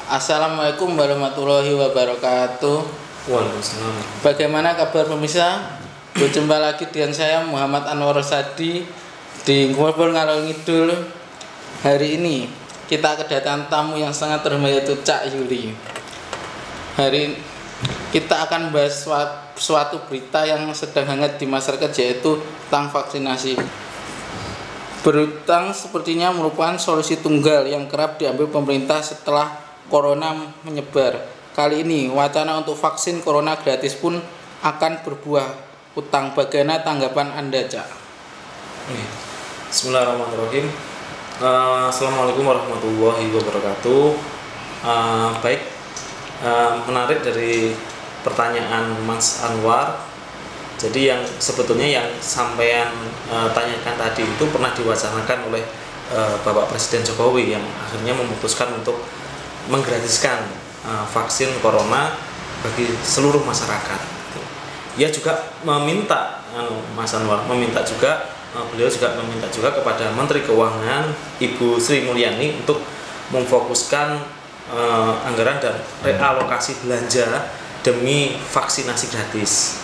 Assalamualaikum warahmatullahi wabarakatuh. Waalaikumsalam. Bagaimana kabar pemirsa? Berjumpa lagi dengan saya Muhammad Anwar Sadi di Ngobrol Ngalor Ngidul. Hari ini kita kedatangan tamu yang sangat terhormat, yaitu Cak Yuli. Hari kita akan bahas suatu berita yang sedang hangat di masyarakat, yaitu tentang vaksinasi. Berutang sepertinya merupakan solusi tunggal yang kerap diambil pemerintah setelah corona menyebar. Kali ini wacana untuk vaksin corona gratis pun akan berbuah utang. Bagaimana tanggapan Anda, Cak? Bismillahirrahmanirrahim. Assalamualaikum warahmatullahi wabarakatuh. Menarik dari pertanyaan Mas Anwar. Jadi yang sebetulnya yang sampean tanyakan tadi itu pernah diwacanakan oleh Bapak Presiden Jokowi yang akhirnya memutuskan untuk menggratiskan vaksin corona bagi seluruh masyarakat. Ia juga meminta, Mas Anwar beliau juga meminta juga kepada Menteri Keuangan Ibu Sri Mulyani untuk memfokuskan anggaran dan realokasi belanja demi vaksinasi gratis.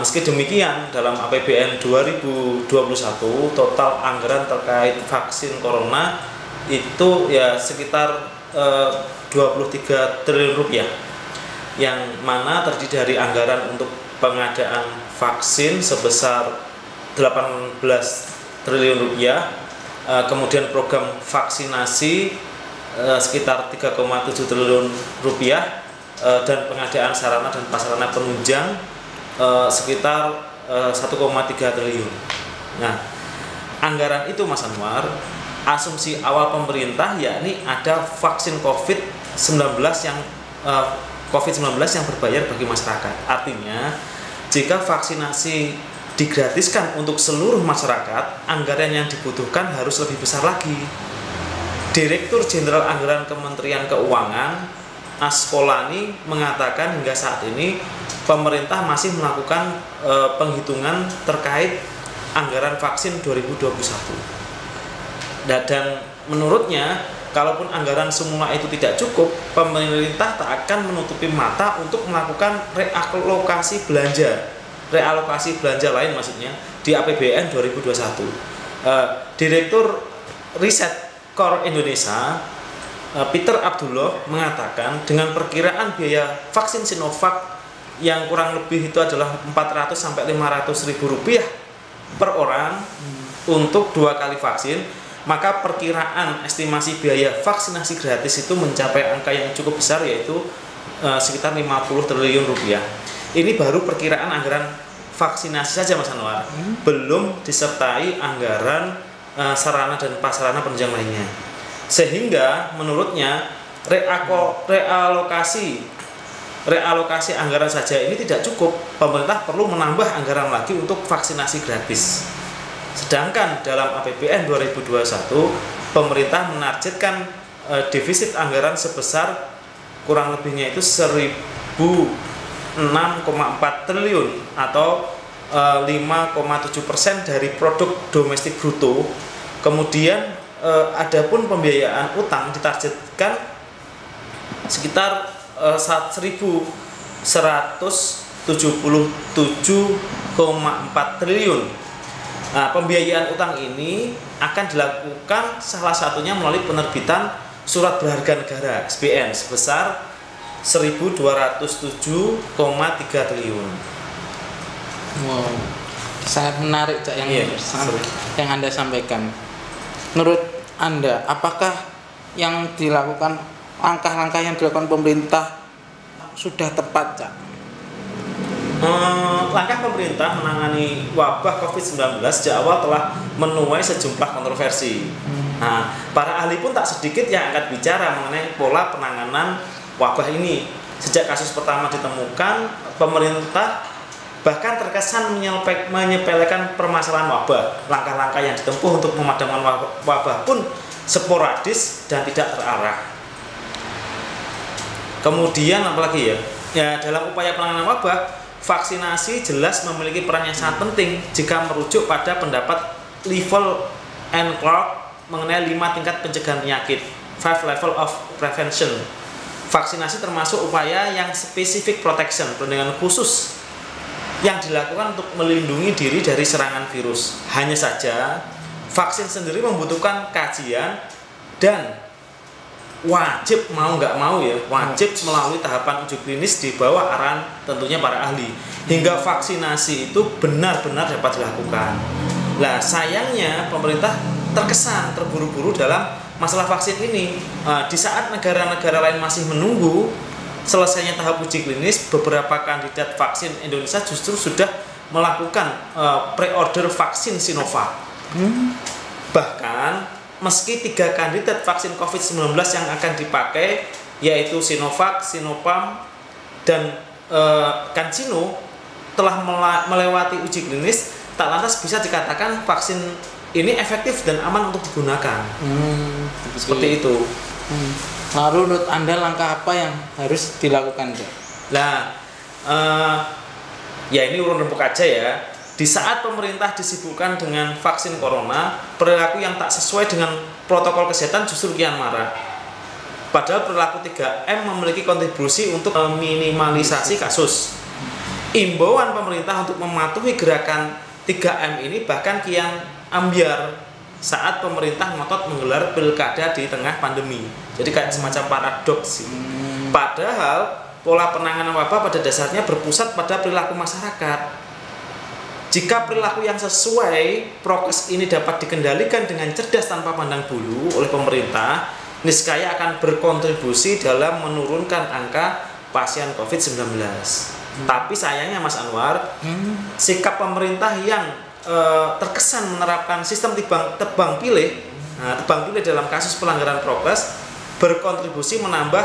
Meski demikian, dalam APBN 2021 total anggaran terkait vaksin corona itu ya sekitar 23 triliun rupiah, yang mana terdiri dari anggaran untuk pengadaan vaksin sebesar 18 triliun rupiah, kemudian program vaksinasi sekitar 3,7 triliun rupiah, dan pengadaan sarana dan prasarana penunjang sekitar 1,3 triliun. Nah, anggaran itu, Mas Anwar, asumsi awal pemerintah yakni ada vaksin COVID-19 yang berbayar bagi masyarakat. Artinya, jika vaksinasi digratiskan untuk seluruh masyarakat, anggaran yang dibutuhkan harus lebih besar lagi. Direktur Jenderal Anggaran Kementerian Keuangan Askolani mengatakan hingga saat ini pemerintah masih melakukan penghitungan terkait anggaran vaksin 2021. Dan menurutnya, kalaupun anggaran semula itu tidak cukup, pemerintah tak akan menutupi mata untuk melakukan realokasi belanja lain maksudnya di APBN 2021. Direktur Riset Kor Indonesia Peter Abdullah mengatakan dengan perkiraan biaya vaksin Sinovac yang kurang lebih itu adalah 400 sampai 500 ribu rupiah per orang untuk 2 kali vaksin, maka perkiraan estimasi biaya vaksinasi gratis itu mencapai angka yang cukup besar, yaitu sekitar 50 triliun rupiah. Ini baru perkiraan anggaran vaksinasi saja, Mas Anwar, belum disertai anggaran sarana dan prasarana penunjang lainnya. Sehingga menurutnya realokasi anggaran saja ini tidak cukup. Pemerintah perlu menambah anggaran lagi untuk vaksinasi gratis. Sedangkan dalam APBN 2021 pemerintah menargetkan defisit anggaran sebesar kurang lebihnya itu 1.006,4 triliun atau 5,7% dari produk domestik bruto. Kemudian adapun pembiayaan utang ditargetkan sekitar 1.177,4 triliun. Nah, pembiayaan utang ini akan dilakukan salah satunya melalui penerbitan surat berharga negara (SBN) sebesar 1.207,3 triliun. Wow, sangat menarik, Cak, yang Anda sampaikan. Menurut Anda, apakah yang dilakukan langkah-langkah yang dilakukan pemerintah sudah tepat, Cak? Langkah pemerintah menangani wabah COVID-19 sejak awal telah menuai sejumlah kontroversi. Nah, para ahli pun tak sedikit yang angkat bicara mengenai pola penanganan wabah ini. Sejak kasus pertama ditemukan, pemerintah bahkan terkesan menyepelekan permasalahan wabah. Langkah-langkah yang ditempuh untuk memadamkan wabah pun sporadis dan tidak terarah. Kemudian apalagi ya dalam upaya penanganan wabah, vaksinasi jelas memiliki peran yang sangat penting jika merujuk pada pendapat Level and Clark mengenai 5 tingkat pencegahan penyakit, 5 level of prevention. Vaksinasi termasuk upaya yang spesifik protection, perlindungan khusus yang dilakukan untuk melindungi diri dari serangan virus. Hanya saja vaksin sendiri membutuhkan kajian dan wajib mau nggak mau ya, wajib melalui tahapan uji klinis di bawah arahan tentunya para ahli hingga vaksinasi itu benar-benar dapat dilakukan. Nah, sayangnya pemerintah terkesan terburu-buru dalam masalah vaksin ini. Di saat negara-negara lain masih menunggu selesainya tahap uji klinis, beberapa kandidat vaksin Indonesia justru sudah melakukan pre-order vaksin Sinovac. Bahkan meski 3 kandidat vaksin COVID-19 yang akan dipakai yaitu Sinovac, Sinopharm, dan CanSino telah melewati uji klinis, tak lantas bisa dikatakan vaksin ini efektif dan aman untuk digunakan. Seperti itu. Lalu menurut Anda langkah apa yang harus dilakukan, Pak? Nah, ya ini urun rembuk aja ya. Di saat pemerintah disibukkan dengan vaksin corona, perilaku yang tak sesuai dengan protokol kesehatan justru kian marak. Padahal perilaku 3M memiliki kontribusi untuk meminimalisasi kasus. Imbauan pemerintah untuk mematuhi gerakan 3M ini bahkan kian ambiar saat pemerintah ngotot menggelar pilkada di tengah pandemi. Jadi kayak semacam paradoks. Padahal pola penanganan wabah pada dasarnya berpusat pada perilaku masyarakat. Jika perilaku yang sesuai prokes ini dapat dikendalikan dengan cerdas tanpa pandang bulu oleh pemerintah, niscaya akan berkontribusi dalam menurunkan angka pasien COVID-19. Tapi sayangnya Mas Anwar, sikap pemerintah yang terkesan menerapkan sistem tebang pilih dalam kasus pelanggaran prokes berkontribusi menambah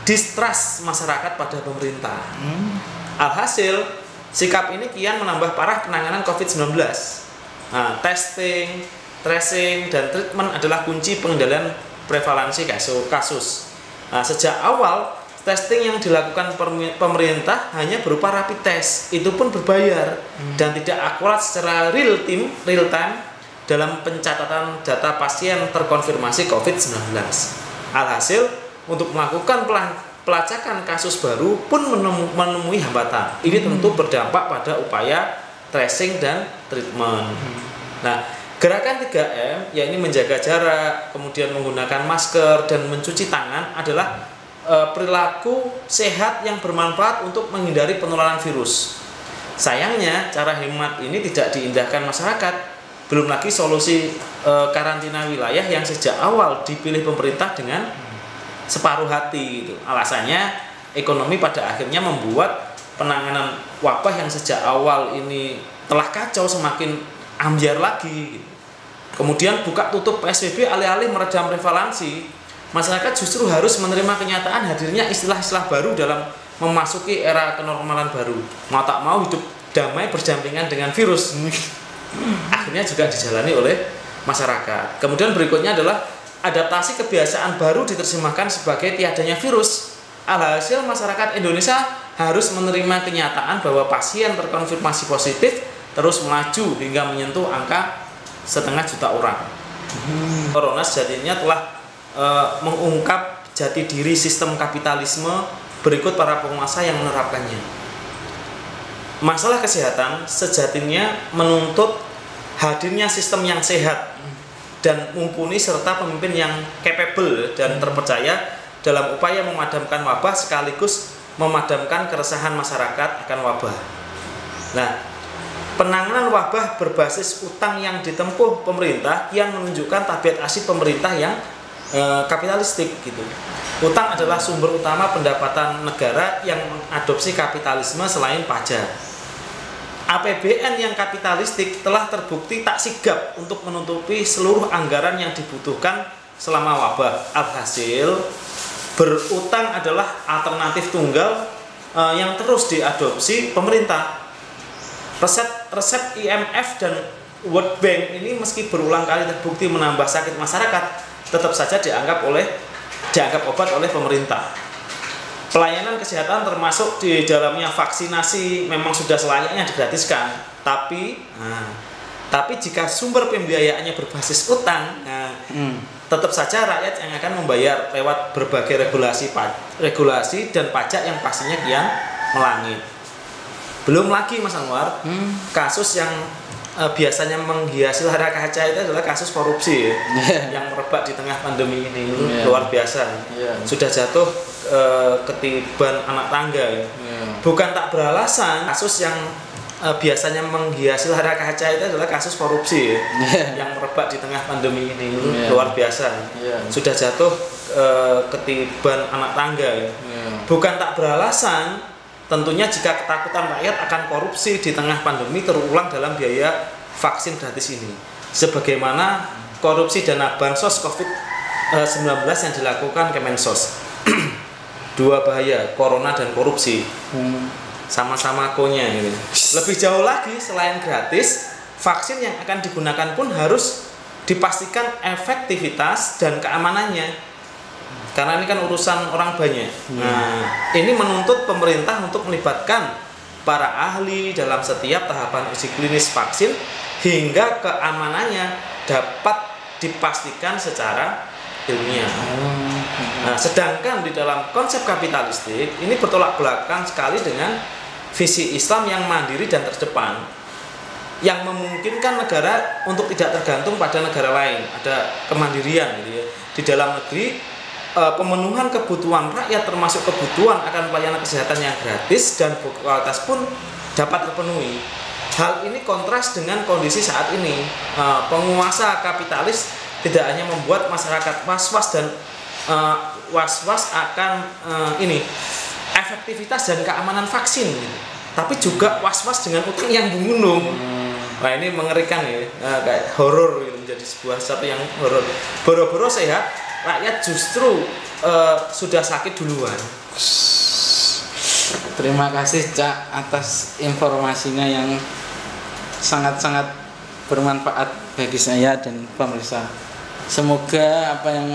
distrust masyarakat pada pemerintah. Alhasil, sikap ini kian menambah parah penanganan COVID-19. Testing, tracing, dan treatment adalah kunci pengendalian prevalensi kasus. Sejak awal, testing yang dilakukan pemerintah hanya berupa rapid test, itu pun berbayar dan tidak akurat secara real time dalam pencatatan data pasien terkonfirmasi COVID-19. Alhasil, untuk melakukan pelacakan kasus baru pun menemui hambatan. Ini tentu berdampak pada upaya tracing dan treatment. Nah, gerakan 3M, yakni menjaga jarak, kemudian menggunakan masker dan mencuci tangan adalah perilaku sehat yang bermanfaat untuk menghindari penularan virus. Sayangnya, cara hemat ini tidak diindahkan masyarakat. Belum lagi solusi karantina wilayah yang sejak awal dipilih pemerintah dengan separuh hati gitu. Alasannya ekonomi pada akhirnya membuat penanganan wabah yang sejak awal ini telah kacau semakin ambyar lagi gitu. Kemudian buka tutup PSBB alih-alih meredam prevalensi, masyarakat justru harus menerima kenyataan hadirnya istilah-istilah baru dalam memasuki era kenormalan baru. Mau tak mau hidup damai berdampingan dengan virus akhirnya juga dijalani oleh masyarakat. Kemudian berikutnya adalah adaptasi kebiasaan baru diterjemahkan sebagai tiadanya virus. Alhasil masyarakat Indonesia harus menerima kenyataan bahwa pasien terkonfirmasi positif terus melaju hingga menyentuh angka 500.000 orang. Corona sejatinya telah mengungkap jati diri sistem kapitalisme berikut para penguasa yang menerapkannya. Masalah kesehatan sejatinya menuntut hadirnya sistem yang sehat dan mumpuni serta pemimpin yang capable dan terpercaya dalam upaya memadamkan wabah sekaligus memadamkan keresahan masyarakat akan wabah. Nah, penanganan wabah berbasis utang yang ditempuh pemerintah kian menunjukkan tabiat asli pemerintah yang kapitalistik gitu. Utang adalah sumber utama pendapatan negara yang mengadopsi kapitalisme selain pajak. APBN yang kapitalistik telah terbukti tak sigap untuk menutupi seluruh anggaran yang dibutuhkan selama wabah. Alhasil, berutang adalah alternatif tunggal yang terus diadopsi pemerintah. Resep IMF dan World Bank ini meski berulang kali terbukti menambah sakit masyarakat, tetap saja dianggap obat oleh pemerintah. Pelayanan kesehatan termasuk di dalamnya vaksinasi memang sudah selayaknya digratiskan. Tapi jika sumber pembiayaannya berbasis utang, tetap saja rakyat yang akan membayar lewat berbagai regulasi dan pajak yang pastinya kian melangit. Belum lagi Mas Anwar, kasus yang biasanya menghiasi layar kaca itu adalah kasus korupsi ya, yang merebak di tengah pandemi ini. Luar biasa. Sudah jatuh ketiban anak tangga ya. Bukan tak beralasan, kasus yang biasanya menghiasi layar kaca itu adalah kasus korupsi ya, yang merebak di tengah pandemi ini. Luar biasa. Sudah jatuh ketiban anak tangga ya. Bukan tak beralasan, tentunya jika ketakutan rakyat akan korupsi di tengah pandemi terulang dalam biaya vaksin gratis ini, sebagaimana korupsi dana bansos COVID-19 yang dilakukan Kemensos. Dua bahaya, corona dan korupsi, sama-sama konya gitu. Lebih jauh lagi, selain gratis, vaksin yang akan digunakan pun harus dipastikan efektivitas dan keamanannya, karena ini kan urusan orang banyak. Nah, ini menuntut pemerintah untuk melibatkan para ahli dalam setiap tahapan uji klinis vaksin hingga keamanannya dapat dipastikan secara ilmiah. Nah, sedangkan di dalam konsep kapitalistik ini bertolak belakang sekali dengan visi Islam yang mandiri dan terdepan, yang memungkinkan negara untuk tidak tergantung pada negara lain, ada kemandirian gitu ya. Di dalam negeri, pemenuhan kebutuhan rakyat termasuk kebutuhan akan pelayanan kesehatan yang gratis dan berkualitas pun dapat terpenuhi. Hal ini kontras dengan kondisi saat ini. Penguasa kapitalis tidak hanya membuat masyarakat was-was dan was-was akan efektivitas dan keamanan vaksin, tapi juga was-was dengan utang yang menggunung. Nah, ini mengerikan ya, kayak horor gitu, menjadi sebuah satu yang horor. Boro-boro sehat, rakyat justru sudah sakit duluan. Terima kasih Cak atas informasinya yang sangat-sangat bermanfaat bagi saya dan pemirsa. Semoga apa yang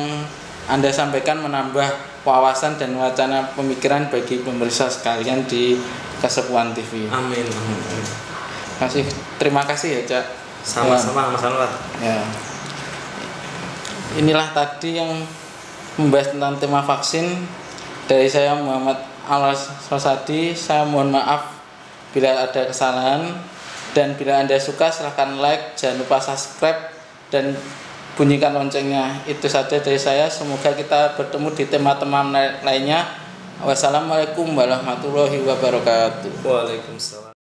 Anda sampaikan menambah wawasan dan wacana pemikiran bagi pemirsa sekalian di Kesepuan TV. Amin. Terima kasih ya Cak. Sama-sama Mas Anwar. Ya. Inilah tadi yang membahas tentang tema vaksin dari saya Muhammad Anwar Rosadi. Saya mohon maaf bila ada kesalahan, dan bila Anda suka silahkan like, jangan lupa subscribe dan bunyikan loncengnya. Itu saja dari saya. Semoga kita bertemu di tema-tema lainnya. Wassalamualaikum warahmatullahi wabarakatuh. Waalaikumsalam.